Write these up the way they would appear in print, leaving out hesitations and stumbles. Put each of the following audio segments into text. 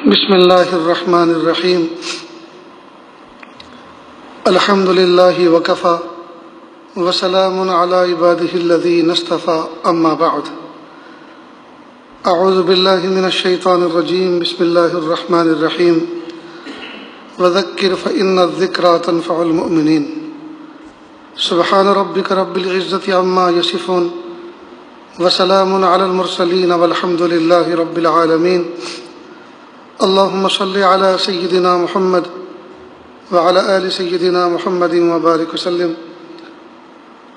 بسم اللہ الرحمن الرحیم الحمد للہ وکفی وسلام علی عبادہ الذین اصطفی اما بعد اعوذ باللہ من الشیطان الرجیم بسم اللہ الرحمن الرحیم وذکر فإن الذکرى تنفع المؤمنین سبحان ربک رب العزة عما یصفون وسلام علی المرسلین والحمد للہ رب العالمین اللهم صل على سيدنا محمد وعلى آل سيدنا محمد وبارك وسلم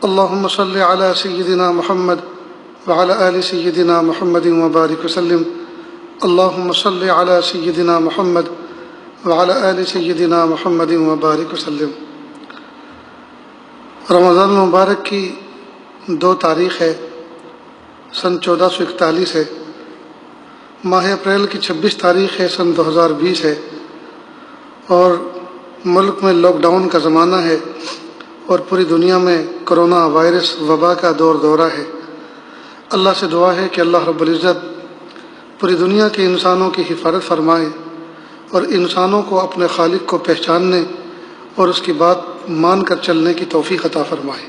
اللهم صل على سيدنا محمد وعلى آل سيدنا محمد وبارك وسلم اللهم صل على سيدنا محمد وعلى آل سيدنا محمد وبارك وسلم۔ رمضان المبارک کی 2 تاریخ ہے، سن 1441 ہے، ماہ اپریل کی 26 تاریخ ہے، سن 2020 ہے، اور ملک میں لاک ڈاؤن کا زمانہ ہے اور پوری دنیا میں کرونا وائرس وبا کا دورہ ہے۔ اللہ سے دعا ہے کہ اللہ رب العزت پوری دنیا کے انسانوں کی حفاظت فرمائے اور انسانوں کو اپنے خالق کو پہچاننے اور اس کی بات مان کر چلنے کی توفیق عطا فرمائے۔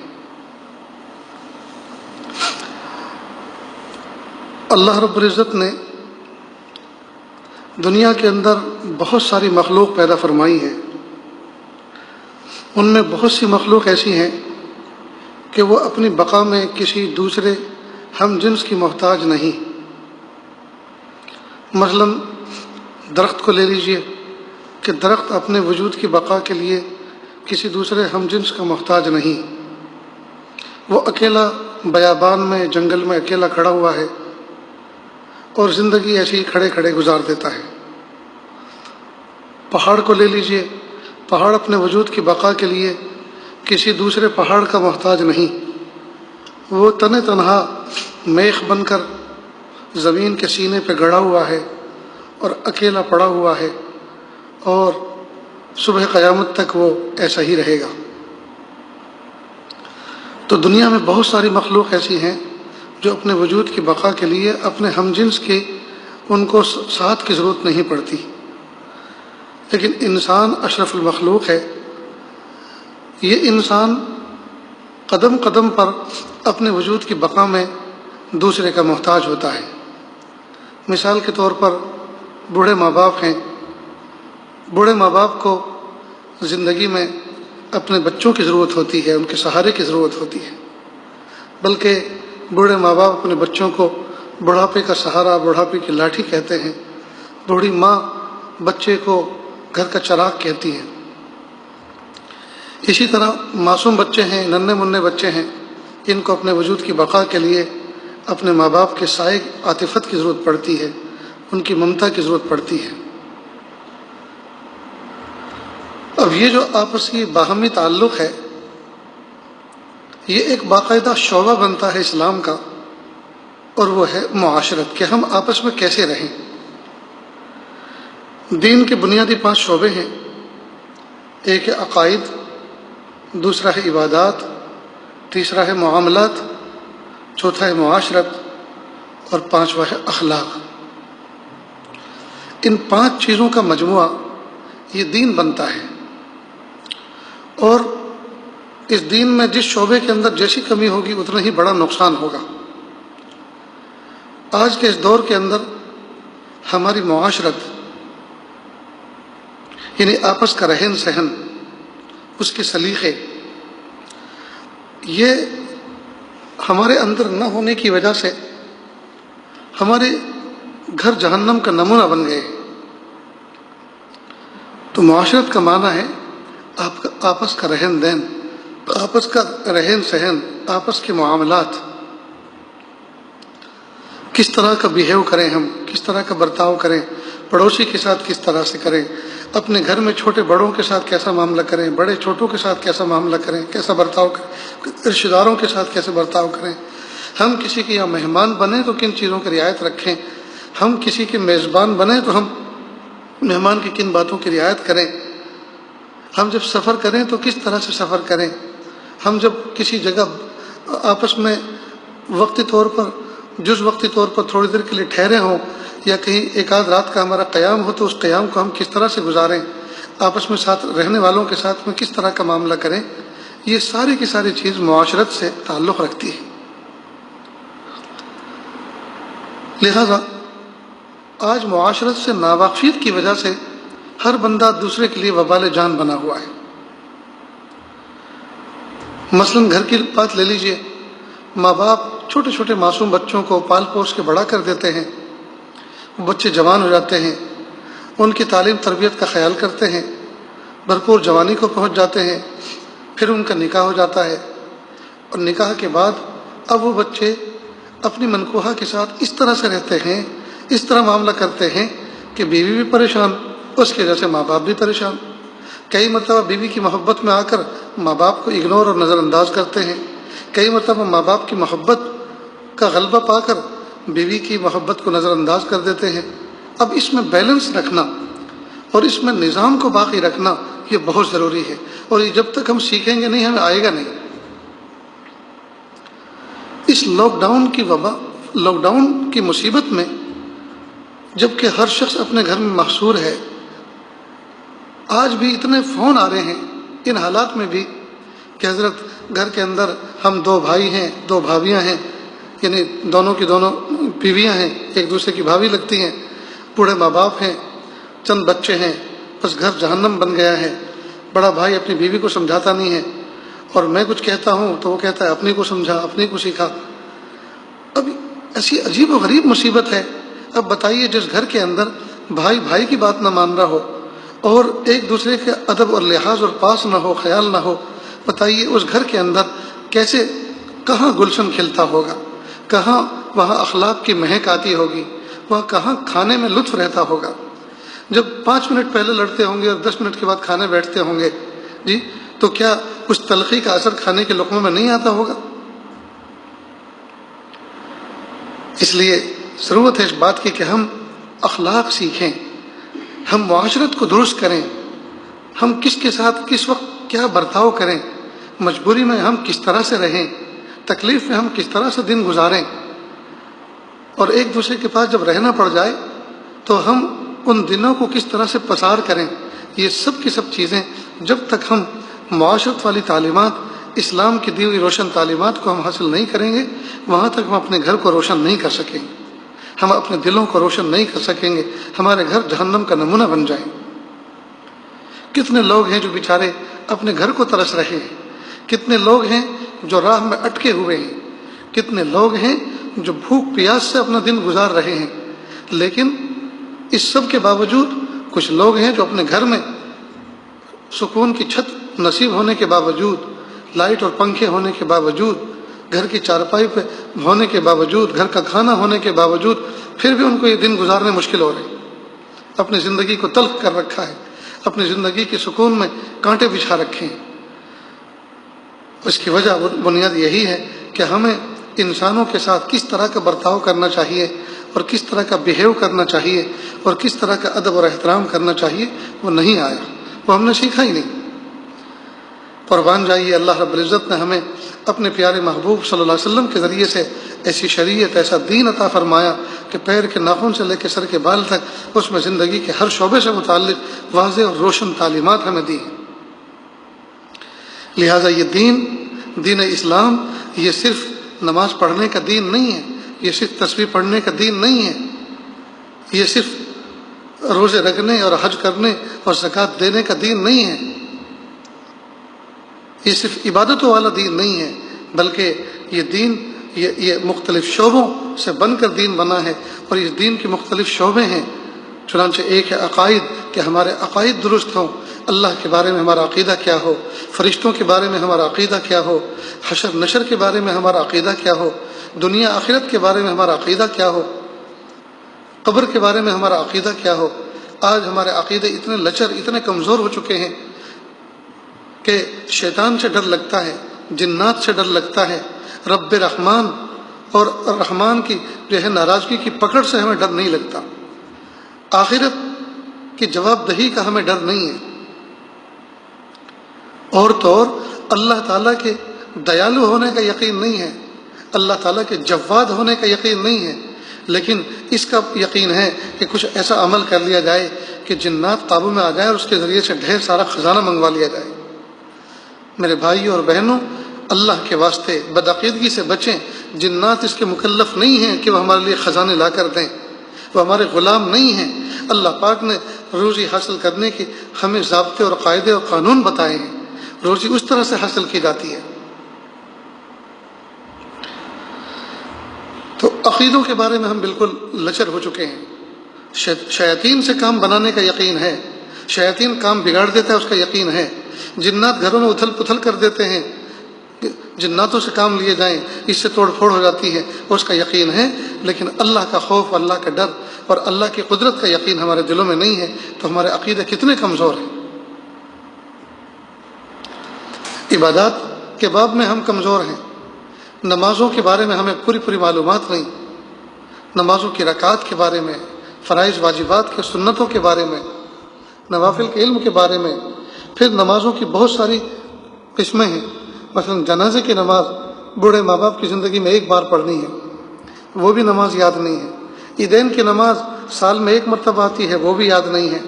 اللہ رب العزت نے دنیا کے اندر بہت ساری مخلوق پیدا فرمائی ہیں، ان میں بہت سی مخلوق ایسی ہیں کہ وہ اپنی بقا میں کسی دوسرے ہم جنس کی محتاج نہیں۔ مثلا درخت کو لے لیجئے کہ درخت اپنے وجود کی بقا کے لیے کسی دوسرے ہم جنس کا محتاج نہیں، وہ اکیلا بیابان میں جنگل میں اکیلا کھڑا ہوا ہے اور زندگی ایسی ہی کھڑے کھڑے گزار دیتا ہے۔ پہاڑ کو لے لیجئے، پہاڑ اپنے وجود کی بقا کے لیے کسی دوسرے پہاڑ کا محتاج نہیں، وہ تنہا میخ بن کر زمین کے سینے پہ گڑا ہوا ہے اور اکیلا پڑا ہوا ہے، اور صبح قیامت تک وہ ایسا ہی رہے گا۔ تو دنیا میں بہت ساری مخلوق ایسی ہیں جو اپنے وجود کی بقا کے لیے اپنے ہم جنس کے ان کو ساتھ کی ضرورت نہیں پڑتی، لیکن انسان اشرف المخلوق ہے۔ یہ انسان قدم قدم پر اپنے وجود کی بقا میں دوسرے کا محتاج ہوتا ہے۔ مثال کے طور پر بوڑھے ماں باپ ہیں، بوڑھے ماں باپ کو زندگی میں اپنے بچوں کی ضرورت ہوتی ہے، ان کے سہارے کی ضرورت ہوتی ہے، بلکہ بوڑھے ماں باپ اپنے بچوں کو بڑھاپے کا سہارا، بڑھاپے کی لاٹھی کہتے ہیں، بوڑھی ماں بچے کو گھر کا چراغ کہتی ہیں۔ اسی طرح معصوم بچے ہیں، ننھے منھے بچے ہیں، ان کو اپنے وجود کی بقا کے لیے اپنے ماں باپ کے سائے عاطفت کی ضرورت پڑتی ہے، ان کی ممتا کی ضرورت پڑتی ہے۔ اب یہ جو آپسی باہمی تعلق ہے، یہ ایک باقاعدہ شعبہ بنتا ہے اسلام کا، اور وہ ہے معاشرت، کہ ہم آپس میں کیسے رہیں۔ دین کے بنیادی 5 شعبے ہیں، ایک ہے عقائد، دوسرا ہے عبادات، تیسرا ہے معاملات، چوتھا ہے معاشرت، اور 5واں ہے اخلاق۔ ان 5 چیزوں کا مجموعہ یہ دین بنتا ہے، اور اس دین میں جس شعبے کے اندر جیسی کمی ہوگی اتنا ہی بڑا نقصان ہوگا۔ آج کے اس دور کے اندر ہماری معاشرت، یعنی آپس کا رہن سہن، اس کے سلیقے، یہ ہمارے اندر نہ ہونے کی وجہ سے ہمارے گھر جہنم کا نمونہ بن گئے۔ تو معاشرت کا معنی ہے آپس کا رہن دہن، آپس کا رہن سہن، آپس کے معاملات، کس طرح کا بیہیو کریں، ہم کس طرح کا برتاؤ کریں، پڑوسی کے ساتھ کس طرح سے کریں، اپنے گھر میں چھوٹے بڑوں کے ساتھ کیسا معاملہ کریں، بڑے چھوٹوں کے ساتھ کیسا معاملہ کریں، کیسا برتاؤ کریں، رشتہ داروں کے ساتھ کیسے برتاؤ کریں، ہم کسی کے یہاں مہمان بنیں تو کن چیزوں کی رعایت رکھیں، ہم کسی کے میزبان بنیں تو ہم مہمان کی کن باتوں کی رعایت کریں، ہم جب سفر کریں تو کس طرح سے سفر کریں، ہم جب کسی جگہ آپس میں وقتی طور پر وقتی طور پر تھوڑی دیر کے لیے ٹھہرے ہوں یا کہیں ایک آدھ رات کا ہمارا قیام ہو تو اس قیام کو ہم کس طرح سے گزاریں، آپس میں ساتھ رہنے والوں کے ساتھ میں کس طرح کا معاملہ کریں، یہ ساری کی ساری چیز معاشرت سے تعلق رکھتی ہے۔ لہذا آج معاشرت سے ناواقفیت کی وجہ سے ہر بندہ دوسرے کے لیے وبال جان بنا ہوا ہے۔ مثلا گھر کی بات لے لیجئے، ماں باپ چھوٹے چھوٹے معصوم بچوں کو پال پوس کے بڑا کر دیتے ہیں، بچے جوان ہو جاتے ہیں، ان کی تعلیم تربیت کا خیال کرتے ہیں، بھرپور جوانی کو پہنچ جاتے ہیں، پھر ان کا نکاح ہو جاتا ہے، اور نکاح کے بعد اب وہ بچے اپنی منکوحہ کے ساتھ اس طرح سے رہتے ہیں، اس طرح معاملہ کرتے ہیں کہ بیوی بھی پریشان، اس کی وجہ سے ماں باپ بھی پریشان۔ کئی مرتبہ بیوی کی محبت میں آ کر ماں باپ کو اگنور اور نظر انداز کرتے ہیں، کئی مرتبہ ماں باپ کی محبت کا غلبہ پا کر بیوی کی محبت کو نظر انداز کر دیتے ہیں۔ اب اس میں بیلنس رکھنا اور اس میں نظام کو باقی رکھنا یہ بہت ضروری ہے، اور یہ جب تک ہم سیکھیں گے نہیں ہمیں آئے گا نہیں۔ اس لاک ڈاؤن کی مصیبت میں جب کہ ہر شخص اپنے گھر میں محصور ہے، آج بھی اتنے فون آ رہے ہیں ان حالات میں بھی کہ حضرت گھر کے اندر ہم 2 بھائی ہیں، 2 بھابیاں ہیں، یعنی دونوں کی دونوں بیویاں ہیں، ایک دوسرے کی بھابھی لگتی ہیں، بوڑھے ماں باپ ہیں، چند بچے ہیں، بس گھر جہنم بن گیا ہے۔ بڑا بھائی اپنی بیوی کو سمجھاتا نہیں ہے، اور میں کچھ کہتا ہوں تو وہ کہتا ہے اپنی کو سمجھا، اپنی کو سیکھا۔ اب ایسی عجیب و غریب مصیبت ہے۔ اب بتائیے جس گھر کے اندر بھائی بھائی کی بات نہ مان رہا ہو اور ایک دوسرے کے ادب اور لحاظ اور پاس نہ ہو، خیال نہ ہو، بتائیے اس گھر کے اندر کیسے، کہاں گلشن کھلتا ہوگا، کہاں وہاں اخلاق کی مہک آتی ہوگی، وہاں کہاں کھانے میں لطف رہتا ہوگا۔ جب 5 منٹ پہلے لڑتے ہوں گے اور 10 منٹ کے بعد کھانے بیٹھتے ہوں گے جی، تو کیا اس تلخی کا اثر کھانے کے لقموں میں نہیں آتا ہوگا؟ اس لیے ضرورت ہے اس بات کی کہ ہم اخلاق سیکھیں، ہم معاشرت کو درست کریں، ہم کس کے ساتھ کس وقت کیا برتاؤ کریں، مجبوری میں ہم کس طرح سے رہیں، تکلیف میں ہم کس طرح سے دن گزاریں، اور ایک دوسرے کے پاس جب رہنا پڑ جائے تو ہم ان دنوں کو کس طرح سے پسار کریں۔ یہ سب کی سب چیزیں جب تک ہم معاشرت والی تعلیمات، اسلام کی دی ہوئی روشن تعلیمات کو ہم حاصل نہیں کریں گے، وہاں تک ہم اپنے گھر کو روشن نہیں کر سکیں گے، ہم اپنے دلوں کو روشن نہیں کر سکیں گے، ہمارے گھر جہنم کا نمونہ بن جائیں۔ کتنے لوگ ہیں جو بیچارے اپنے گھر کو ترس رہے ہیں، کتنے لوگ ہیں جو راہ میں اٹکے ہوئے ہیں، کتنے لوگ ہیں جو بھوک پیاس سے اپنا دن گزار رہے ہیں، لیکن اس سب کے باوجود کچھ لوگ ہیں جو اپنے گھر میں سکون کی چھت نصیب ہونے کے باوجود، لائٹ اور پنکھے ہونے کے باوجود، گھر کی چارپائی پہ ہونے کے باوجود، گھر کا کھانا ہونے کے باوجود، پھر بھی ان کو یہ دن گزارنے مشکل ہو رہے ہیں، اپنی زندگی کو تلخ کر رکھا ہے، اپنی زندگی کے سکون میں کانٹے بچھا رکھے ہیں۔ اس کی وجہ بنیاد یہی ہے کہ ہمیں انسانوں کے ساتھ کس طرح کا برتاؤ کرنا چاہیے اور کس طرح کا بیہیو کرنا چاہیے اور کس طرح کا ادب اور احترام کرنا چاہیے، وہ نہیں آیا، وہ ہم نے سیکھا ہی نہیں۔ قربان جائیے، اللہ رب العزت نے ہمیں اپنے پیارے محبوب صلی اللہ علیہ وسلم کے ذریعے سے ایسی شریعت، ایسا دین عطا فرمایا کہ پیر کے ناخن سے لے کے سر کے بال تک اس میں زندگی کے ہر شعبے سے متعلق واضح اور روشن تعلیمات ہمیں دی ہیں۔ لہٰذا یہ دین اسلام یہ صرف نماز پڑھنے کا دین نہیں ہے، یہ صرف تسبیح پڑھنے کا دین نہیں ہے، یہ صرف روزے رکھنے اور حج کرنے اور زکوٰۃ دینے کا دین نہیں ہے، یہ صرف عبادتوں والا دین نہیں ہے، بلکہ یہ دین یہ مختلف شعبوں سے بن کر دین بنا ہے، اور اس دین کے مختلف شعبے ہیں۔ چنانچہ ایک ہے عقائد، کہ ہمارے عقائد درست ہوں، اللہ کے بارے میں ہمارا عقیدہ کیا ہو، فرشتوں کے بارے میں ہمارا عقیدہ کیا ہو، حشر نشر کے بارے میں ہمارا عقیدہ کیا ہو، دنیا آخرت کے بارے میں ہمارا عقیدہ کیا ہو، قبر کے بارے میں ہمارا عقیدہ کیا ہو۔ آج ہمارے عقیدے اتنے لچر، اتنے کمزور ہو چکے ہیں کہ شیطان سے ڈر لگتا ہے، جنات سے ڈر لگتا ہے، رب رحمان اور رحمان کی جو ہے ناراضگی کی پکڑ سے ہمیں ڈر نہیں لگتا، آخرت کی جواب دہی کا ہمیں ڈر نہیں ہے، اور تو اور اللہ تعالیٰ کے دیالو ہونے کا یقین نہیں ہے، اللہ تعالیٰ کے جواد ہونے کا یقین نہیں ہے۔ لیکن اس کا یقین ہے کہ کچھ ایسا عمل کر لیا جائے کہ جنات قابو میں آ جائیں اور اس کے ذریعے سے ڈھیر سارا خزانہ منگوا لیا جائے۔ میرے بھائیوں اور بہنوں، اللہ کے واسطے بدعقیدگی سے بچیں۔ جنات اس کے مکلف نہیں ہیں کہ وہ ہمارے لیے خزانے لا کر دیں، وہ ہمارے غلام نہیں ہیں۔ اللہ پاک نے روزی حاصل کرنے کے ہمیں ضابطے اور قاعدے اور قانون بتائے ہیں، روزی اس طرح سے حاصل کی جاتی ہے۔ تو عقیدوں کے بارے میں ہم بالکل لچر ہو چکے ہیں۔ شیاطین سے کام بنانے کا یقین ہے، شیاطین کام بگاڑ دیتا ہے اس کا یقین ہے، جنات گھروں میں اتھل پتھل کر دیتے ہیں، جناتوں سے کام لیے جائیں اس سے توڑ پھوڑ ہو جاتی ہے، اس کا یقین ہے۔ لیکن اللہ کا خوف، اللہ کا ڈر اور اللہ کی قدرت کا یقین ہمارے دلوں میں نہیں ہے، تو ہمارے عقیدے کتنے کمزور ہیں۔ عبادات کے باب میں ہم کمزور ہیں، نمازوں کے بارے میں ہمیں پوری معلومات نہیں، نمازوں کی رکعات کے بارے میں، فرائض واجبات کے سنتوں کے بارے میں، نوافل کے علم کے بارے میں۔ پھر نمازوں کی بہت ساری قسمیں ہیں، مثلا جنازے کی نماز بوڑھے ماں باپ کی زندگی میں ایک بار پڑھنی ہے، وہ بھی نماز یاد نہیں ہے۔ عیدین کی نماز سال میں ایک مرتبہ آتی ہے، وہ بھی یاد نہیں ہے۔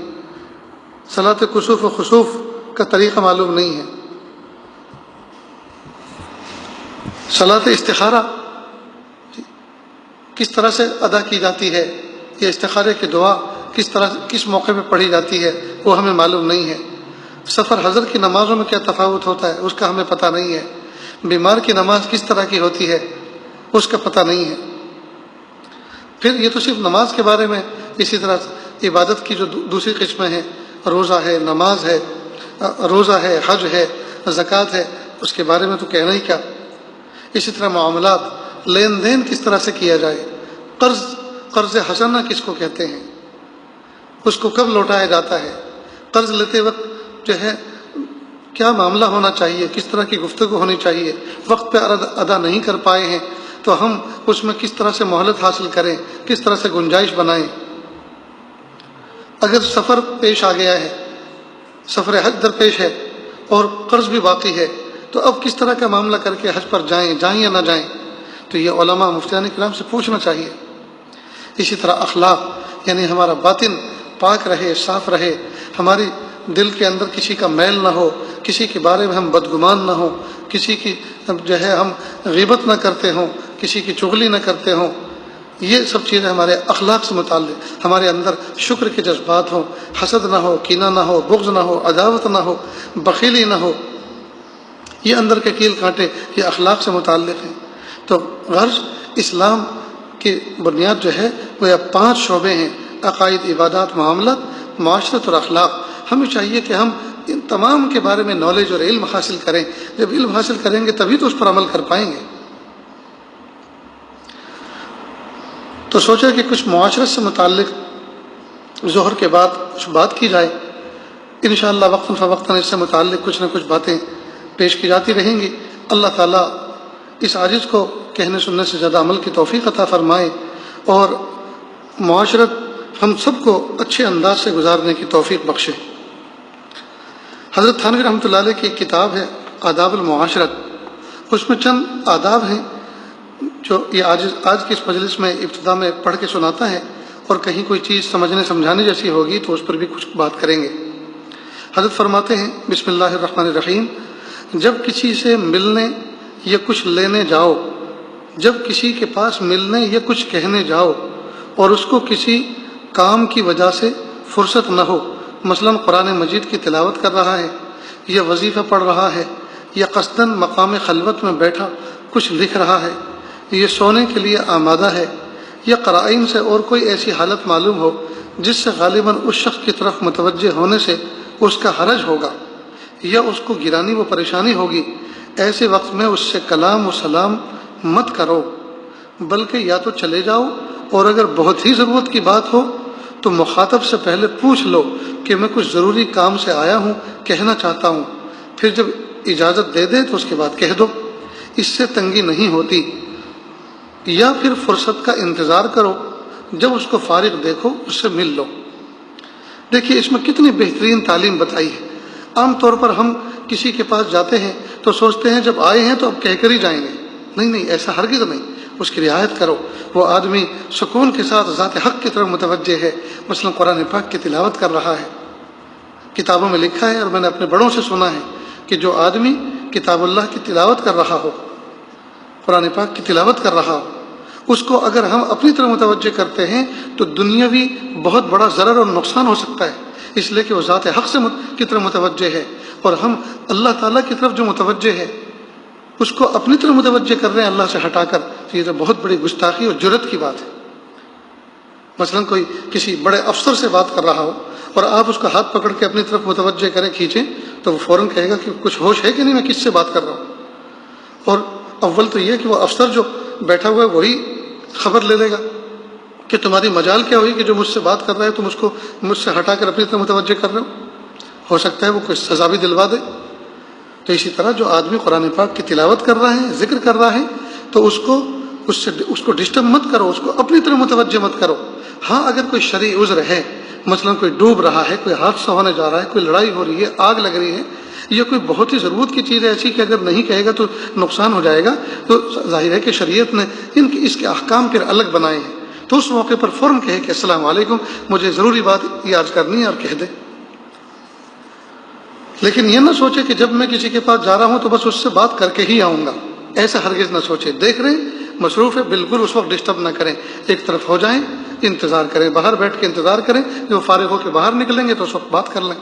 صلاۃ کسوف و خسوف کا طریقہ معلوم نہیں ہے۔ صلاۃ استخارہ کس طرح سے ادا کی جاتی ہے، یہ استخارے کی دعا کس موقع پہ پڑھی جاتی ہے، وہ ہمیں معلوم نہیں ہے۔ سفر حضر کی نمازوں میں کیا تفاوت ہوتا ہے، اس کا ہمیں پتہ نہیں ہے۔ بیمار کی نماز کس طرح کی ہوتی ہے، اس کا پتہ نہیں ہے۔ پھر یہ تو صرف نماز کے بارے میں، اسی طرح عبادت کی جو دوسری قسمیں ہیں، روزہ ہے، نماز ہے، روزہ ہے، حج ہے، زکوٰۃ ہے، اس کے بارے میں تو کہنا ہی کیا۔ اسی طرح معاملات، لین دین کس طرح سے کیا جائے، قرض حسنہ کس کو کہتے ہیں، اس کو کب لوٹایا جاتا ہے، قرض لیتے وقت جو ہے کیا معاملہ ہونا چاہیے، کس طرح کی گفتگو ہونی چاہیے، وقت پہ ادا نہیں کر پائے ہیں تو ہم اس میں کس طرح سے مہلت حاصل کریں، کس طرح سے گنجائش بنائیں۔ اگر سفر پیش آ گیا ہے، سفر حج درپیش ہے اور قرض بھی باقی ہے، تو اب کس طرح کا معاملہ کر کے حج پر جائیں یا نہ جائیں، تو یہ علماء مفتیان کرام سے پوچھنا چاہیے۔ اسی طرح اخلاق، یعنی ہمارا باطن پاک رہے، صاف رہے، ہماری دل کے اندر کسی کا میل نہ ہو، کسی کے بارے میں ہم بدگمان نہ ہوں، کسی کی جو ہے ہم غیبت نہ کرتے ہوں، کسی کی چغلی نہ کرتے ہوں۔ یہ سب چیزیں ہمارے اخلاق سے متعلق، ہمارے اندر شکر کے جذبات ہوں، حسد نہ ہو، کینہ نہ ہو، بغض نہ ہو، عداوت نہ ہو، بخیلی نہ ہو، یہ اندر کے کیل کانٹے یہ اخلاق سے متعلق ہیں۔ تو غرض اسلام کی بنیاد جو ہے وہ 5 شعبے ہیں: عقائد، عبادات، معاملات، معاشرت اور اخلاق۔ ہمیں چاہیے کہ ہم ان تمام کے بارے میں نالج اور علم حاصل کریں۔ جب علم حاصل کریں گے تبھی تو اس پر عمل کر پائیں گے۔ تو سوچا کہ کچھ معاشرت سے متعلق ظہر کے بعد کچھ بات کی جائے۔ انشاءاللہ وقتاً فوقتاً اس سے متعلق کچھ نہ کچھ باتیں پیش کی جاتی رہیں گی۔ اللہ تعالیٰ اس عاجز کو کہنے سننے سے زیادہ عمل کی توفیق عطا فرمائے اور معاشرت ہم سب کو اچھے انداز سے گزارنے کی توفیق بخشے۔ حضرت تھانوی رحمۃ اللہ علیہ کی ایک کتاب ہے آداب المعاشرت، اس میں چند آداب ہیں جو یہ آج کی اس مجلس میں ابتدا میں پڑھ کے سناتا ہے، اور کہیں کوئی چیز سمجھنے سمجھانے جیسی ہوگی تو اس پر بھی کچھ بات کریں گے۔ حضرت فرماتے ہیں بسم اللہ الرحمن الرحیم: جب کسی سے ملنے یا کچھ لینے جاؤ، جب کسی کے پاس ملنے یا کچھ کہنے جاؤ اور اس کو کسی کام کی وجہ سے فرصت نہ ہو، مثلا قرآن مجید کی تلاوت کر رہا ہے یا وظیفہ پڑھ رہا ہے یا قصداً مقام خلوت میں بیٹھا کچھ لکھ رہا ہے، یہ سونے کے لیے آمادہ ہے، یا قرائن سے اور کوئی ایسی حالت معلوم ہو جس سے غالباً اس شخص کی طرف متوجہ ہونے سے اس کا حرج ہوگا یا اس کو گرانی و پریشانی ہوگی، ایسے وقت میں اس سے کلام و سلام مت کرو، بلکہ یا تو چلے جاؤ، اور اگر بہت ہی ضرورت کی بات ہو تو مخاطب سے پہلے پوچھ لو کہ میں کچھ ضروری کام سے آیا ہوں، کہنا چاہتا ہوں، پھر جب اجازت دے دے تو اس کے بعد کہہ دو، اس سے تنگی نہیں ہوتی۔ یا پھر فرصت کا انتظار کرو، جب اس کو فارغ دیکھو اس سے مل لو۔ دیکھیے اس میں کتنی بہترین تعلیم بتائی ہے۔ عام طور پر ہم کسی کے پاس جاتے ہیں تو سوچتے ہیں جب آئے ہیں تو اب کہہ کر ہی جائیں گے، نہیں ایسا ہرگز نہیں۔ اس کی رعایت کرو۔ وہ آدمی سکون کے ساتھ ذات حق کی طرف متوجہ ہے، مثلا قرآن پاک کی تلاوت کر رہا ہے۔ کتابوں میں لکھا ہے اور میں نے اپنے بڑوں سے سنا ہے کہ جو آدمی کتاب اللہ کی تلاوت کر رہا ہو، قرآن پاک کی تلاوت کر رہا ہو، اس کو اگر ہم اپنی طرف متوجہ کرتے ہیں تو دنیاوی بہت بڑا ضرر اور نقصان ہو سکتا ہے، اس لیے کہ وہ ذات حق کی طرف متوجہ ہے، اور ہم اللہ تعالیٰ کی طرف جو متوجہ ہے اس کو اپنی طرف متوجہ کر رہے ہیں اللہ سے ہٹا کر، تو یہ تو بہت بڑی گستاخی اور جرت کی بات ہے۔ مثلا کوئی کسی بڑے افسر سے بات کر رہا ہو اور آپ اس کا ہاتھ پکڑ کے اپنی طرف متوجہ کریں، کھینچیں، تو وہ فوراً کہے گا کہ کچھ ہوش ہے کہ نہیں، میں کس سے بات کر رہا ہوں۔ اور اول تو یہ کہ وہ افسر جو بیٹھا ہوا ہے وہی خبر لے لے گا کہ تمہاری مجال کیا ہوئی کہ جو مجھ سے بات کر رہا ہے تم اس کو مجھ سے ہٹا کر اپنی طرف متوجہ کر رہے ہو سکتا ہے وہ کوئی سزا بھی دلوا دے۔ تو اسی طرح جو آدمی قرآن پاک کی تلاوت کر رہا ہے، ذکر کر رہا ہے، تو اس کو ڈسٹرب مت کرو، اس کو اپنی طرف متوجہ مت کرو۔ ہاں اگر کوئی شرعی عذر ہے، مثلا کوئی ڈوب رہا ہے، کوئی حادثہ ہونے جا رہا ہے، کوئی لڑائی ہو رہی ہے، آگ لگ رہی ہے، یہ کوئی بہت ہی ضرورت کی چیز ہے ایسی کہ اگر نہیں کہے گا تو نقصان ہو جائے گا، تو ظاہر ہے کہ شریعت نے اس کے احکام پھر الگ بنائے ہیں، تو اس موقع پر فوراً کہے کہ السلام علیکم، مجھے ضروری بات یہ عرض کرنی ہے، اور کہہ دے۔ لیکن یہ نہ سوچے کہ جب میں کسی کے پاس جا رہا ہوں تو بس اس سے بات کر کے ہی آؤں گا، ایسا ہرگز نہ سوچے۔ دیکھ رہے مصروف ہے، بالکل اس وقت ڈسٹرب نہ کریں، ایک طرف ہو جائیں، انتظار کریں، باہر بیٹھ کے انتظار کریں، جو فارغ ہو کے باہر نکلیں گے تو اس وقت بات کر لیں۔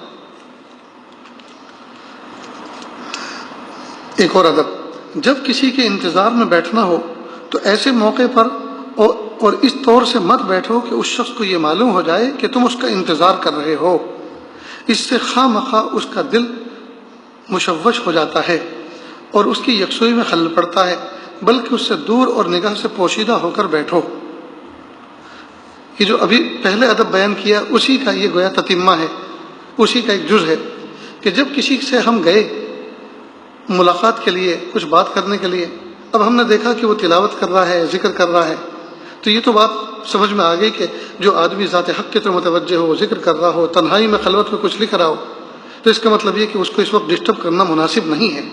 ایک اور ادب، جب کسی کے انتظار میں بیٹھنا ہو تو ایسے موقع پر اور اس طور سے مت بیٹھو کہ اس شخص کو یہ معلوم ہو جائے کہ تم اس کا انتظار کر رہے ہو، اس سے خواہ مخواہ اس کا دل مشوش ہو جاتا ہے اور اس کی یکسوئی میں خلل پڑتا ہے، بلکہ اس سے دور اور نگاہ سے پوشیدہ ہو کر بیٹھو۔ یہ جو ابھی پہلے ادب بیان کیا اسی کا یہ گویا تتمہ ہے، اسی کا ایک جز ہے کہ جب کسی سے ہم گئے ملاقات کے لیے، کچھ بات کرنے کے لیے، اب ہم نے دیکھا کہ وہ تلاوت کر رہا ہے، ذکر کر رہا ہے، تو یہ تو بات سمجھ میں آ گئی کہ جو آدمی ذات حق کی طرف متوجہ ہو، ذکر کر رہا ہو، تنہائی میں خلوت میں کچھ لکھ رہا ہو، تو اس کا مطلب یہ کہ اس کو اس وقت ڈسٹرب کرنا مناسب نہیں ہے،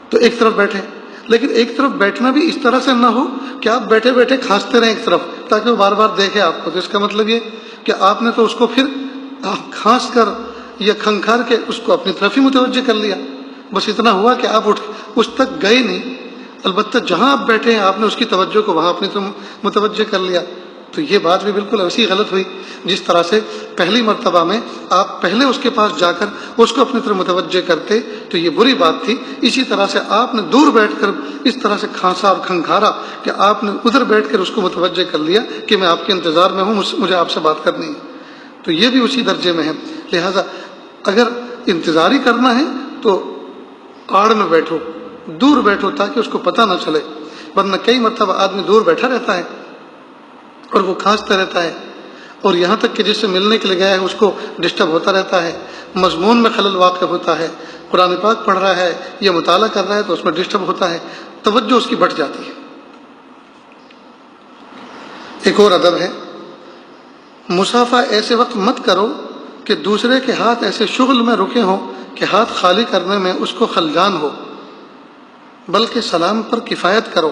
تو ایک طرف بیٹھے۔ لیکن ایک طرف بیٹھنا بھی اس طرح سے نہ ہو کہ آپ بیٹھے بیٹھے کھانستے رہیں ایک طرف تاکہ وہ بار بار دیکھے آپ کو، تو اس کا مطلب یہ کہ آپ نے تو اس کو پھر کھانس کر یا کھنکھار کے اس کو اپنی طرف ہی متوجہ کر لیا، بس اتنا ہوا کہ آپ اٹھ اس تک گئے نہیں، البتہ جہاں آپ بیٹھے ہیں آپ نے اس کی توجہ کو وہاں اپنی طرف متوجہ کر لیا، تو یہ بات بھی بالکل ایسی غلط ہوئی جس طرح سے پہلی مرتبہ میں آپ پہلے اس کے پاس جا کر اس کو اپنی طرف متوجہ کرتے تو یہ بری بات تھی، اسی طرح سے آپ نے دور بیٹھ کر اس طرح سے کھانسا اور کھنکھارا کہ آپ نے ادھر بیٹھ کر اس کو متوجہ کر لیا کہ میں آپ کے انتظار میں ہوں، مجھے آپ سے بات کرنی ہے، تو یہ بھی اسی درجے میں ہے۔ لہٰذا اگر انتظار ہی کرنا ہے تو آڑ میں بیٹھو، دور بیٹھو تاکہ اس کو پتہ نہ چلے، ورنہ کئی مرتبہ آدمی دور بیٹھا رہتا ہے اور وہ کھانستا رہتا ہے، اور یہاں تک کہ جس سے ملنے کے لیے گیا ہے اس کو ڈسٹرب ہوتا رہتا ہے، مضمون میں خلل واقع ہوتا ہے، قرآن پاک پڑھ رہا ہے یا مطالعہ کر رہا ہے تو اس میں ڈسٹرب ہوتا ہے، توجہ اس کی بٹ جاتی ہے۔ ایک اور ادب ہے، مسافہ ایسے وقت مت کرو کہ دوسرے کے ہاتھ ایسے شغل میں رکے ہوں کہ ہاتھ خالی کرنے میں اس کو خلجان ہو، بلکہ سلام پر کفایت کرو،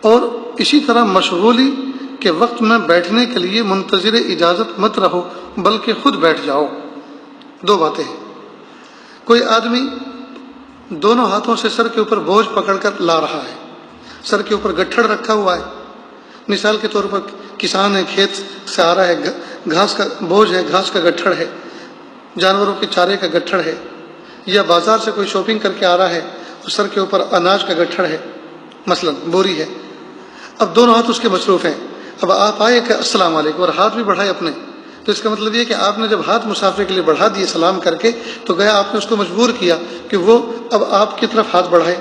اور اسی طرح مشغولی کے وقت میں بیٹھنے کے لیے منتظر اجازت مت رہو بلکہ خود بیٹھ جاؤ۔ دو باتیں ہیں، کوئی آدمی دونوں ہاتھوں سے سر کے اوپر بوجھ پکڑ کر لا رہا ہے، سر کے اوپر گٹھڑ رکھا ہوا ہے، مثال کے طور پر کسان ہے، کھیت سے آ رہا ہے، گھاس کا بوجھ ہے، گھاس کا گٹھڑ ہے، جانوروں کے چارے کا گٹھڑ ہے، یا بازار سے کوئی شاپنگ کر کے آ رہا ہے اور سر کے اوپر اناج کا گٹھڑ ہے، مثلا بوری ہے، اب دونوں ہاتھ اس کے مصروف ہیں، اب آپ آئے کہ السلام علیکم اور ہاتھ بھی بڑھائے اپنے، تو اس کا مطلب یہ کہ آپ نے جب ہاتھ مسافر کے لیے بڑھا دیے سلام کر کے تو گیا آپ نے اس کو مجبور کیا کہ وہ اب آپ کی طرف ہاتھ بڑھائے۔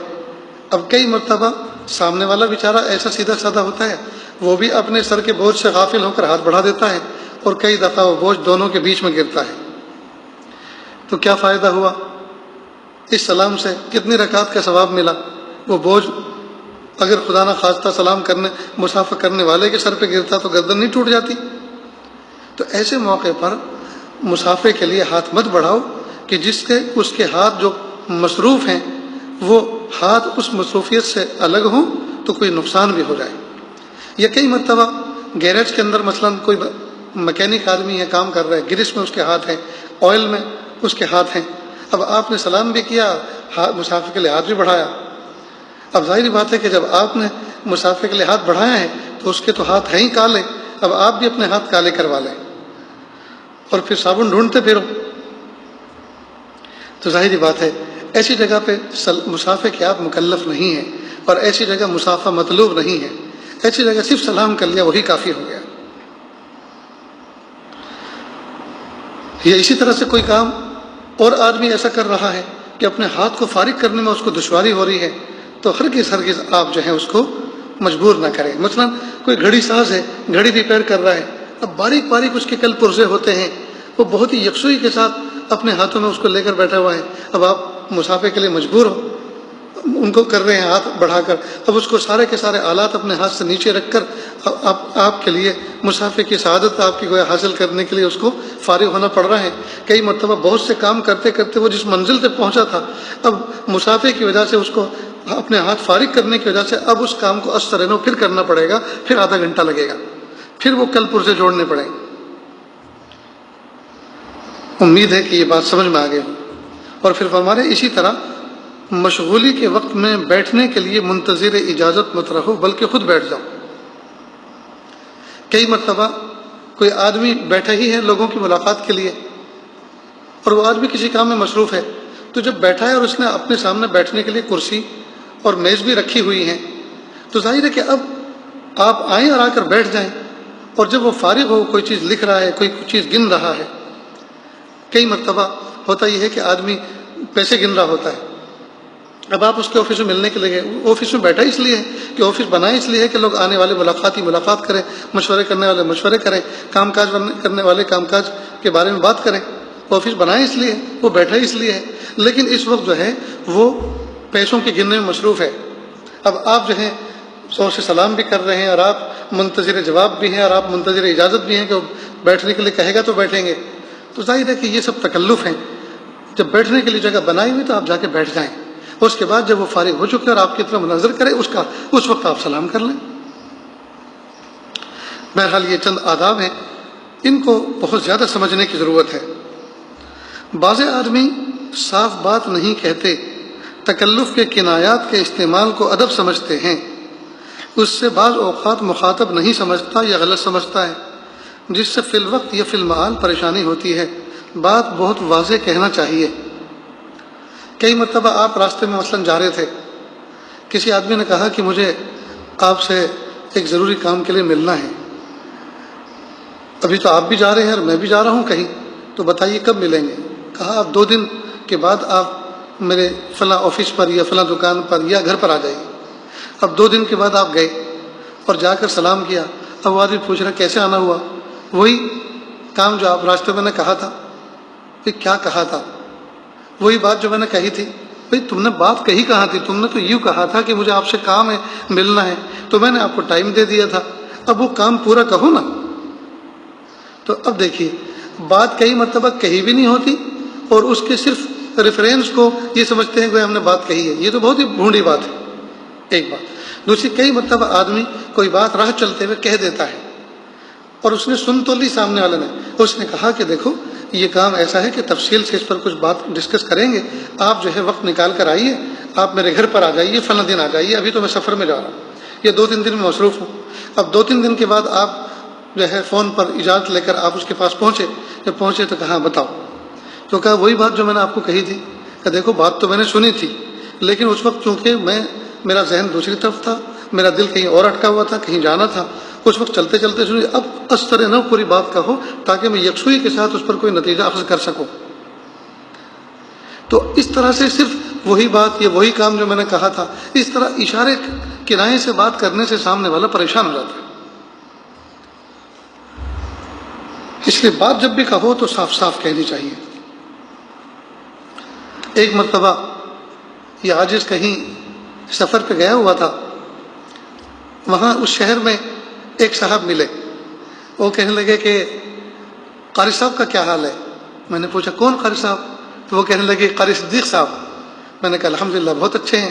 اب کئی مرتبہ سامنے والا بیچارہ ایسا سیدھا سادہ ہوتا ہے، وہ بھی اپنے سر کے بوجھ سے غافل ہو کر ہاتھ بڑھا دیتا ہے اور کئی دفعہ وہ بوجھ دونوں کے بیچ میں گرتا ہے، تو کیا فائدہ ہوا اس سلام سے؟ کتنی رکعت کا ثواب ملا؟ وہ بوجھ اگر خدا نہ خواستہ سلام کرنے مسافہ کرنے والے کے سر پہ گرتا تو گردن نہیں ٹوٹ جاتی؟ تو ایسے موقع پر مسافر کے لیے ہاتھ مت بڑھاؤ کہ اس کے ہاتھ جو مصروف ہیں وہ ہاتھ اس مصروفیت سے الگ ہوں تو کوئی نقصان بھی ہو جائے. یا کئی مرتبہ گیریج کے اندر مثلاً کوئی مکینک آدمی ہے، کام کر رہا ہے، گریس میں اس کے ہاتھ ہیں، آئل میں اس کے ہاتھ ہیں. اب آپ نے سلام بھی کیا، مسافر کے لیے ہاتھ بھی بڑھایا. اب ظاہری بات ہے کہ جب آپ نے مسافر کے لیے ہاتھ بڑھایا ہے تو اس کے تو ہاتھ ہیں ہی کالے، اب آپ بھی اپنے ہاتھ کالے کروا لیں اور پھر صابن ڈھونڈتے پھرو. تو ظاہری بات ہے ایسی جگہ پہ مسافے کے آپ مکلف نہیں ہیں، اور ایسی جگہ مسافہ مطلوب نہیں ہے. ایسی جگہ صرف سلام کر لیا وہی کافی ہو گیا. یا اسی طرح سے کوئی کام اور آدمی ایسا کر رہا ہے کہ اپنے ہاتھ کو فارغ کرنے میں اس کو دشواری ہو رہی ہے، تو ہرگز آپ جو ہے اس کو مجبور نہ کریں. مثلا کوئی گھڑی ساز ہے، گھڑی ریپیئر کر رہا ہے، اب باریک باریک اس کے کل پرزے ہوتے ہیں، وہ بہت ہی یکسوئی کے ساتھ اپنے ہاتھوں میں اس کو لے کر بیٹھا ہوا ہے. اب آپ مسافے کے لیے مجبور ہو، ان کو کر رہے ہیں ہاتھ بڑھا کر. اب اس کو سارے کے سارے آلات اپنے ہاتھ سے نیچے رکھ کر آپ کے لیے مسافے کی سعادت آپ کی گویا حاصل کرنے کے لیے اس کو فارغ ہونا پڑ رہا ہے. کئی مرتبہ بہت سے کام کرتے کرتے وہ جس منزل تک پہنچا تھا، اب مسافے کی وجہ سے اس کو اپنے ہاتھ فارغ کرنے کی وجہ سے اب اس کام کو ازسرنو پھر کرنا پڑے گا، پھر آدھا گھنٹہ لگے گا، پھر وہ کل پرزے جوڑنے پڑیں گے. امید ہے کہ یہ بات سمجھ میں آ گئی ہو. اور پھر فرما رہے اسی طرح مشغولی کے وقت میں بیٹھنے کے لیے منتظر اجازت مت رہو بلکہ خود بیٹھ جاؤ. کئی مرتبہ کوئی آدمی بیٹھا ہی ہے لوگوں کی ملاقات کے لیے، اور وہ آدمی کسی کام میں مصروف ہے، تو جب بیٹھا ہے اور اس نے اپنے سامنے بیٹھنے کے لیے کرسی اور میز بھی رکھی ہوئی ہیں، تو ظاہر ہے کہ اب آپ آئیں اور آ کر بیٹھ جائیں. اور جب وہ فارغ ہو، کوئی چیز لکھ رہا ہے، کوئی چیز گن رہا ہے. کئی مرتبہ ہوتا یہ ہے کہ آدمی پیسے گن رہا ہوتا ہے، اب آپ اس کے آفس میں ملنے کے لیے گئے. آفس میں بیٹھا اس لیے ہے کہ آفس بنا اس لیے ہے کہ لوگ آنے والے ملاقات کریں، مشورے کرنے والے مشورے کریں، کام کاج کرنے والے کام کاج کے بارے میں بات کریں. آفس بنائے اس لیے، وہ بیٹھا اس لیے ہے. لیکن اس وقت جو ہے وہ پیسوں کے گننے میں مصروف ہے. اب آپ جو ہے زور سے سلام بھی کر رہے ہیں، اور آپ منتظر جواب بھی ہیں، اور آپ منتظر اجازت بھی ہیں کہ وہ بیٹھنے کے لیے کہے گا تو بیٹھیں گے. تو ظاہر ہے کہ یہ سب تکلف ہیں. جب بیٹھنے کے لیے جگہ بنائی ہوئی تو آپ جا کے بیٹھ جائیں. اس کے بعد جب وہ فارغ ہو چکے اور آپ کی طرف نظر کرے اس وقت آپ سلام کر لیں. بہرحال یہ چند آداب ہیں، ان کو بہت زیادہ سمجھنے کی ضرورت ہے. بعض آدمی صاف بات نہیں کہتے، تکلف کے کنایات کے استعمال کو ادب سمجھتے ہیں. اس سے بعض اوقات مخاطب نہیں سمجھتا یا غلط سمجھتا ہے، جس سے فی الوقت یا فی المحال پریشانی ہوتی ہے. بات بہت واضح کہنا چاہیے. کئی مرتبہ آپ راستے میں مثلاً جا رہے تھے، کسی آدمی نے کہا کہ مجھے آپ سے ایک ضروری کام کے لیے ملنا ہے. ابھی تو آپ بھی جا رہے ہیں اور میں بھی جا رہا ہوں کہیں، تو بتائیے کب ملیں گے. کہا آپ 2 دن کے بعد آپ میرے فلاں آفس پر یا فلاں دکان پر یا گھر پر آ جائیے. اب 2 دن کے بعد آپ گئے اور جا کر سلام کیا. اب وہ آدمی پوچھ رہا کیسے آنا ہوا؟ وہی کام جو آپ راستے میں نے کہا تھا. کیا کہا تھا؟ وہی بات جو میں نے کہی تھی. تم نے بات کہی کہاں تھی؟ تم نے تو یوں کہا تھا کہ مجھے آپ سے کام ہے، ملنا ہے، تو میں نے آپ کو ٹائم دے دیا تھا. اب وہ کام پورا کہو نا. تو اب دیکھیے بات کئی مرتبہ کہی بھی نہیں ہوتی، اور اس کے صرف ریفرنس کو یہ سمجھتے ہیں کہ ہم نے بات کہی ہے. یہ تو بہت ہی بھونڈی بات ہے. ایک بات. دوسری، کئی مرتبہ آدمی کوئی بات راہ چلتے ہوئے کہہ دیتا ہے، اور اس نے سن تو لی سامنے والے نے، اس نے کہا کہ دیکھو یہ کام ایسا ہے کہ تفصیل سے اس پر کچھ بات ڈسکس کریں گے، آپ جو ہے وقت نکال کر آئیے، آپ میرے گھر پر آ جائیے، فلاں دن آ جائیے، ابھی تو میں سفر میں جا رہا ہوں، یہ 2-3 دن میں مصروف ہوں. اب 2-3 دن کے بعد آپ جو ہے فون پر اجازت لے کر آپ اس کے پاس پہنچے. جب پہنچے تو کہا بتاؤ. تو کہا وہی بات جو میں نے آپ کو کہی تھی. کہ دیکھو بات تو میں نے سنی تھی، لیکن اس وقت چونکہ میرا ذہن دوسری طرف تھا، میرا دل کہیں اور اٹکا ہوا تھا، کہیں جانا تھا، اس وقت چلتے چلتے سنی. اب اس طرح نہ پوری بات کہو تاکہ میں یکسوئی کے ساتھ اس پر کوئی نتیجہ اخذ کر سکوں. تو اس طرح سے صرف وہی بات یا وہی کام جو میں نے کہا تھا، اس طرح اشارے کنایے سے بات کرنے سے سامنے والا پریشان ہو جاتا ہے. اس لیے بات جب بھی کہو تو صاف صاف کہنی چاہیے. ایک مرتبہ یہ عاجز کہیں سفر پہ گیا ہوا تھا، وہاں اس شہر میں ایک صاحب ملے. وہ کہنے لگے کہ قاری صاحب کا کیا حال ہے؟ میں نے پوچھا کون قاری صاحب؟ تو وہ کہنے لگے قاری صدیق صاحب. میں نے کہا الحمدللہ بہت اچھے ہیں.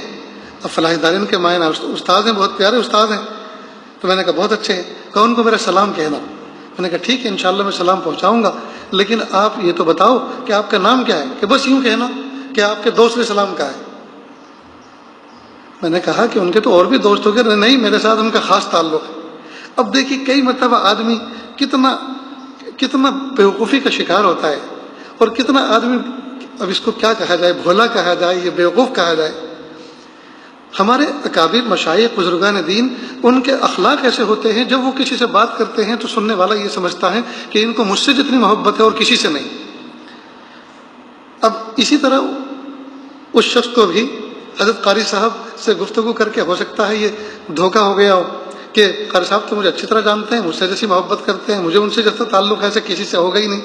اب فلاح دارین کے معنی استاد ہیں، بہت پیارے استاد ہیں. تو میں نے کہا بہت اچھے ہیں. کہا ان کو میرا سلام کہنا. میں نے کہا ٹھیک ہے انشاءاللہ میں سلام پہنچاؤں گا، لیکن آپ یہ تو بتاؤ کہ آپ کا نام کیا ہے. کہ بس یوں کہنا کہ آپ کے دوست نے سلام کہا ہے. میں نے کہا کہ ان کے تو اور بھی دوست ہو گئے. نہیں، میرے ساتھ ان کا خاص تعلق ہے. اب دیکھیے کئی مرتبہ آدمی کتنا بیوقوفی کا شکار ہوتا ہے، اور کتنا آدمی، اب اس کو کیا کہا جائے، بھولا کہا جائے، یہ بیوقوف کہا جائے. ہمارے اکابر مشائخ بزرگان دین، ان کے اخلاق ایسے ہوتے ہیں جب وہ کسی سے بات کرتے ہیں تو سننے والا یہ سمجھتا ہے کہ ان کو مجھ سے جتنی محبت ہے اور کسی سے نہیں. اب اسی طرح اس شخص کو بھی حضرت قاری صاحب سے گفتگو کر کے ہو سکتا ہے یہ دھوکہ ہو گیا ہو کہ قاری صاحب تو مجھے اچھی طرح جانتے ہیں، مجھ سے جیسی محبت کرتے ہیں، مجھے ان سے جیسا تعلق ہے ایسے کسی سے ہوگا ہی نہیں.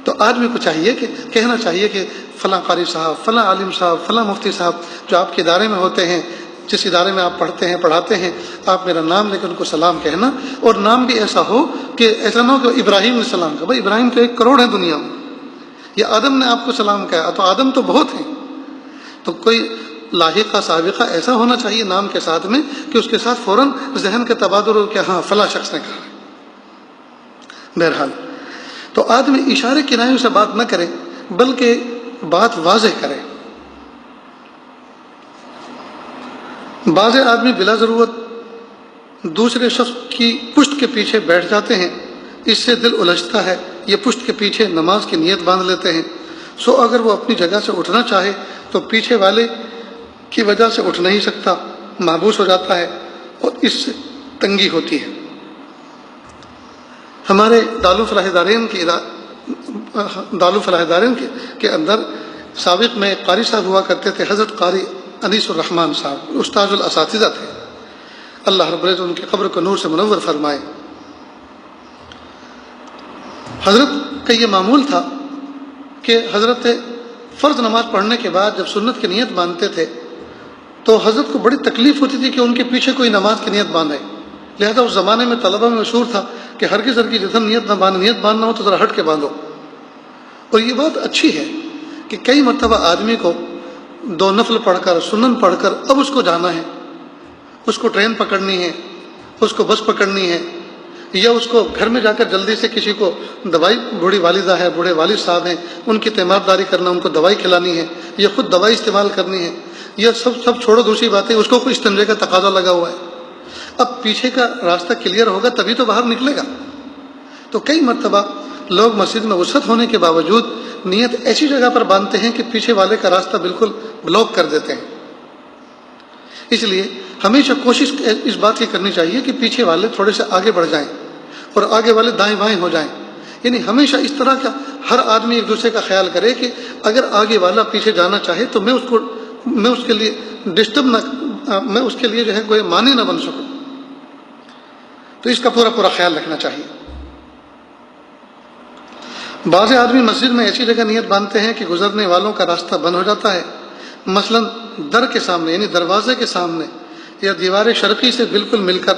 تو آدمی کو چاہیے کہ کہنا چاہیے کہ فلاں قاری صاحب، فلاں عالم صاحب، فلاں مفتی صاحب جو آپ کے ادارے میں ہوتے ہیں، جس ادارے میں آپ پڑھتے ہیں پڑھاتے ہیں، آپ میرا نام لے کے ان کو سلام کہنا. اور نام بھی ایسا ہو کہ ایسا نہ ہو کہ ابراہیم نے سلام کہا. بھائی ابراہیم تو 1 کروڑ ہے دنیا میں، یا آدم نے آپ کو سلام کہا، تو آدم تو بہت ہیں. تو کوئی لاحقہ سابقہ ایسا ہونا چاہیے نام کے ساتھ میں کہ اس کے ساتھ فوراً ذہن کا تبادر ہو کہ ہاں فلاں شخص نے کہا ہے. بہرحال تو آدمی اشارے کنایوں سے بات نہ کرے بلکہ بات واضح کرے. بعض آدمی بلا ضرورت دوسرے شخص کی پشت کے پیچھے بیٹھ جاتے ہیں، اس سے دل الجھتا ہے. یہ پشت کے پیچھے نماز کی نیت باندھ لیتے ہیں. سو اگر وہ اپنی جگہ سے اٹھنا چاہے تو پیچھے والے کی وجہ سے اٹھ نہیں سکتا، محبوس ہو جاتا ہے اور اس سے تنگی ہوتی ہے. ہمارے دارالفلاح دارین کے اندر سابق میں قاری صاحب ہوا کرتے تھے، حضرت قاری انیس الرحمن صاحب، استاذ الاساتذہ تھے. اللہ رب العزت ان کی قبر کو نور سے منور فرمائے. حضرت کا یہ معمول تھا کہ حضرت فرض نماز پڑھنے کے بعد جب سنت کی نیت باندھتے تھے تو حضرت کو بڑی تکلیف ہوتی تھی کہ ان کے پیچھے کوئی نماز کی نیت باندھے. لہذا اس زمانے میں طلبہ میں مشہور تھا کہ ہرگز جتنا نیت باندھنا ہو تو ذرا ہٹ کے باندھو. اور یہ بات اچھی ہے کہ کئی مرتبہ آدمی کو 2 نفل پڑھ کر، سنن پڑھ کر اب اس کو جانا ہے، اس کو ٹرین پکڑنی ہے، اس کو بس پکڑنی ہے، یا اس کو گھر میں جا کر جلدی سے کسی کو دوائی، بوڑھی والدہ ہے، بوڑھے والد صاحب ہیں، ان کی تیمارداری کرنا، ان کو دوائی کھلانی ہے، یا خود دوائی استعمال کرنی ہے، یا سب چھوڑو دوسری باتیں، اس کو کوئی استنجے کا تقاضا لگا ہوا ہے. اب پیچھے کا راستہ کلیئر ہوگا تبھی تو باہر نکلے گا. تو کئی مرتبہ لوگ مسجد میں وسعت ہونے کے باوجود نیت ایسی جگہ پر باندھتے ہیں کہ پیچھے والے کا راستہ بالکل بلاک کر دیتے ہیں. اس لیے ہمیشہ کوشش اس بات کی کرنی چاہیے کہ پیچھے والے تھوڑے سے آگے بڑھ جائیں اور آگے والے دائیں بائیں ہو جائیں. یعنی ہمیشہ اس طرح کا ہر آدمی ایک دوسرے کا خیال کرے کہ اگر آگے والا پیچھے جانا چاہے تو میں اس کے لیے ڈسٹرب نہ، میں اس کے لیے جو ہے کوئی مانع نہ بن سکوں. تو اس کا پورا خیال رکھنا چاہیے. بعض آدمی مسجد میں ایسی جگہ نیت باندھتے ہیں کہ گزرنے والوں کا راستہ بند ہو جاتا ہے، مثلا در کے سامنے یعنی دروازے کے سامنے، یا دیوار شرقی سے بالکل مل کر.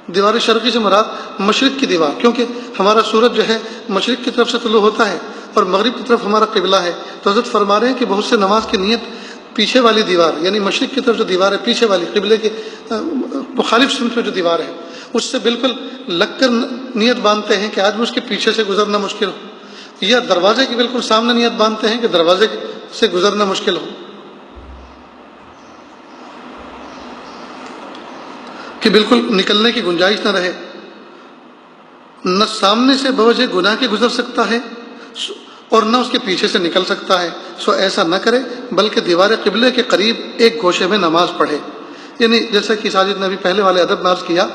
دیوار شرقی سے مراد مشرق کی دیوار، کیونکہ ہمارا سورج جو ہے مشرق کی طرف سے طلوع ہوتا ہے اور مغرب کی طرف ہمارا قبلہ ہے. تو حضرت فرما رہے ہیں کہ بہت سے نماز کی نیت پیچھے والی دیوار یعنی مشرق کی طرف جو دیوار ہے، پیچھے والی قبلے کے مخالف سمت میں جو دیوار ہے اس سے بالکل لگ کر نیت باندھتے ہیں کہ آج میں اس کے پیچھے سے گزرنا مشکل ہو، یا دروازے کے بالکل سامنے نیت باندھتے ہیں کہ دروازے سے گزرنا مشکل ہو، کہ بالکل نکلنے کی گنجائش نہ رہے. نہ سامنے سے بوجہ گناہ کے گزر سکتا ہے اور نہ اس کے پیچھے سے نکل سکتا ہے. سو ایسا نہ کرے بلکہ دیوار قبلے کے قریب ایک گوشے میں نماز پڑھے. یعنی جیسا کہ ساجد نے ابھی پہلے والے ادب ناز کیا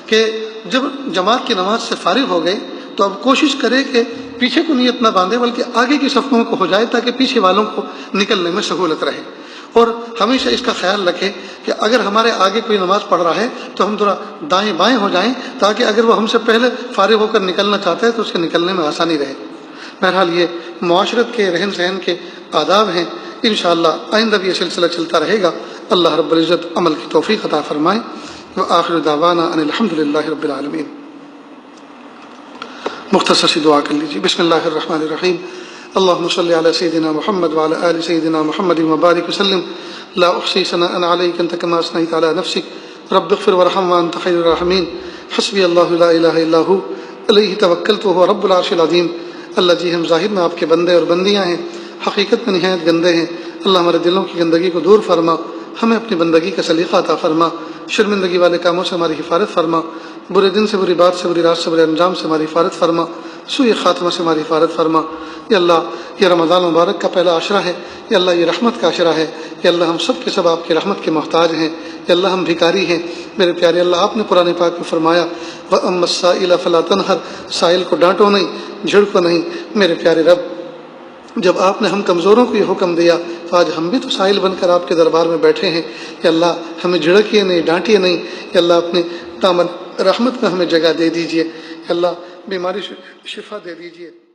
کہ جب جماعت کی نماز سے فارغ ہو گئے تو اب کوشش کرے کہ پیچھے کو نیت نہ باندھے بلکہ آگے کی صفوں کو ہو جائے تاکہ پیچھے والوں کو نکلنے میں سہولت رہے. اور ہمیشہ اس کا خیال رکھے کہ اگر ہمارے آگے کوئی نماز پڑھ رہا ہے تو ہم تھوڑا دائیں بائیں ہو جائیں تاکہ اگر وہ ہم سے پہلے فارغ ہو کر نکلنا چاہتا ہے تو اس کے نکلنے میں آسانی رہے. بہرحال یہ معاشرت کے رہن سہن کے آداب ہیں. انشاءاللہ آئندہ بھی یہ سلسلہ چلتا رہے گا. اللہ رب العزت عمل کی توفیق عطا فرمائے. وآخر دعوانا ان الحمدللہ رب العالمین. مختصر سی دعا کر لیجیے. بسم اللہ الرحمن الرحیم. اللهم صل على سيدنا محمد وعلى آل سيدنا محمد وبارك وسلم لا أحصي ثناء عليك أنت كما أثنيت على نفسك رب اغفر وارحم وأنت خير الراحمين حسبي اللہ لا الہ الا ہو علیہ توکلت وہو رب العرش العظیم۔ اللہ جی ہم ظاہر میں آپ کے بندے اور بندیاں ہیں، حقیقت میں نہایت گندے ہیں۔ اللہ ہمارے دلوں کی گندگی کو دور فرما، ہمیں اپنی بندگی کا سلیقہ عطا فرما، شرمندگی والے کاموں سے ہماری حفاظت فرما، برے دن سے، بری بات سے، بری رات سے، برے انجام سے ہماری حفاظت فرما، سوء خاتمہ سے ہماری حفاظت فرما۔ یا اللہ یہ رمضان مبارک کا پہلا عشرہ ہے، یا اللہ یہ رحمت کا عشرہ ہے، یا اللہ ہم سب کے سب آپ کی رحمت کے محتاج ہیں، یا اللہ ہم بھکاری ہیں۔ میرے پیارے اللہ آپ نے قرآن پاک میں فرمایا وَأَمَّا السَّائِلَ فَلَا تَنْهَرْ، سائل کو ڈانٹو نہیں، جھڑکو نہیں۔ میرے پیارے رب جب آپ نے ہم کمزوروں کو یہ حکم دیا تو آج ہم بھی تو سائل بن کر آپ کے دربار میں بیٹھے ہیں، یا اللہ ہمیں جھڑکیے نہیں، ڈانٹیے نہیں، یا اللہ اپنے دامن رحمت میں ہمیں جگہ دے دیجئے، یا اللہ بیماری شفا دے دیجئے۔